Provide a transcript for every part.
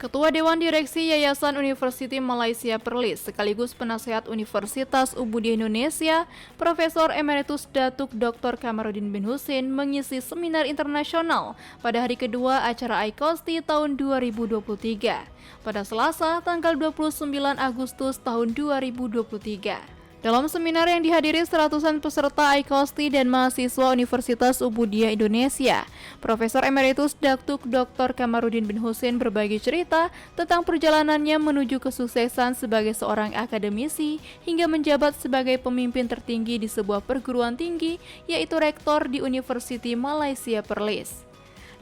Ketua Dewan Direksi Yayasan University Malaysia Perlis sekaligus penasehat Universitas Ubudiyah Indonesia, Profesor Emeritus Datuk Dr. Kamarudin bin Husin mengisi seminar internasional pada hari kedua acara ICOSTI tahun 2023 pada Selasa tanggal 29 Agustus tahun 2023. Dalam seminar yang dihadiri seratusan peserta ICOSTI dan mahasiswa Universitas Ubudiyah Indonesia, Profesor Emeritus Datuk Dr. Kamarudin bin Husin berbagi cerita tentang perjalanannya menuju kesuksesan sebagai seorang akademisi hingga menjabat sebagai pemimpin tertinggi di sebuah perguruan tinggi, yaitu rektor di University Malaysia Perlis.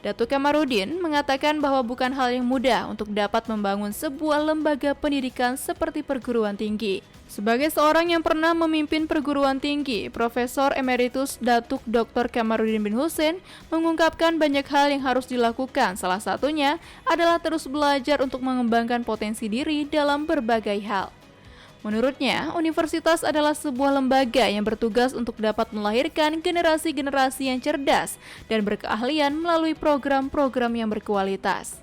Datuk Kamarudin mengatakan bahwa bukan hal yang mudah untuk dapat membangun sebuah lembaga pendidikan seperti perguruan tinggi. Sebagai seorang yang pernah memimpin perguruan tinggi, Profesor Emeritus Datuk Dr. Kamarudin bin Husin mengungkapkan banyak hal yang harus dilakukan. Salah satunya adalah terus belajar untuk mengembangkan potensi diri dalam berbagai hal. Menurutnya, universitas adalah sebuah lembaga yang bertugas untuk dapat melahirkan generasi-generasi yang cerdas dan berkeahlian melalui program-program yang berkualitas.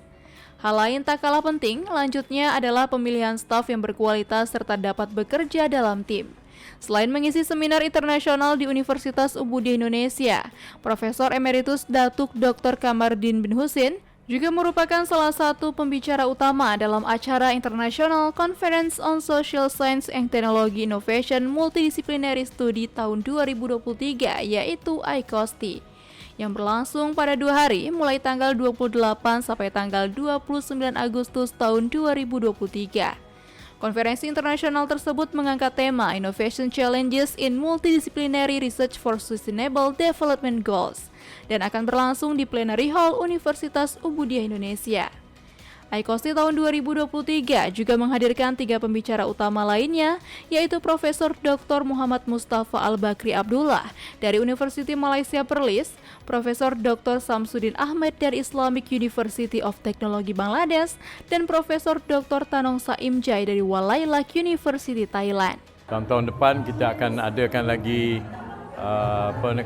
Hal lain tak kalah penting, lanjutnya adalah pemilihan staf yang berkualitas serta dapat bekerja dalam tim. Selain mengisi seminar internasional di Universitas Ubudiyah Indonesia, Profesor Emeritus Datuk Dr. Kamarudin bin Husin juga merupakan salah satu pembicara utama dalam acara International Conference on Social Science and Technology Innovation Multidisciplinary Study tahun 2023, yaitu ICOSTI, yang berlangsung pada 2 hari mulai tanggal 28 sampai tanggal 29 Agustus tahun 2023. Konferensi internasional tersebut mengangkat tema Innovation Challenges in Multidisciplinary Research for Sustainable Development Goals dan akan berlangsung di Plenary Hall Universitas Ubudiyah Indonesia. ICOSTI tahun 2023 juga menghadirkan 3 pembicara utama lainnya, yaitu Profesor Dr. Muhammad Mustafa Al-Bakri Abdullah dari University Malaysia Perlis, Profesor Dr. Samsudin Ahmed dari Islamic University of Technology Bangladesh, dan Profesor Dr. Tanong Saimjai dari Walailak University Thailand. Tahun depan kita akan adakan lagi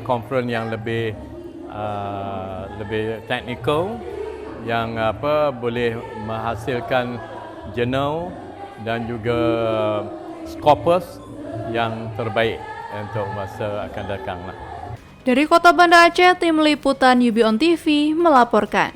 conference yang lebih teknikal, yang boleh menghasilkan jurnal dan juga scopus yang terbaik untuk masa akan datang. Dari Kota Banda Aceh, tim liputan UB On TV melaporkan.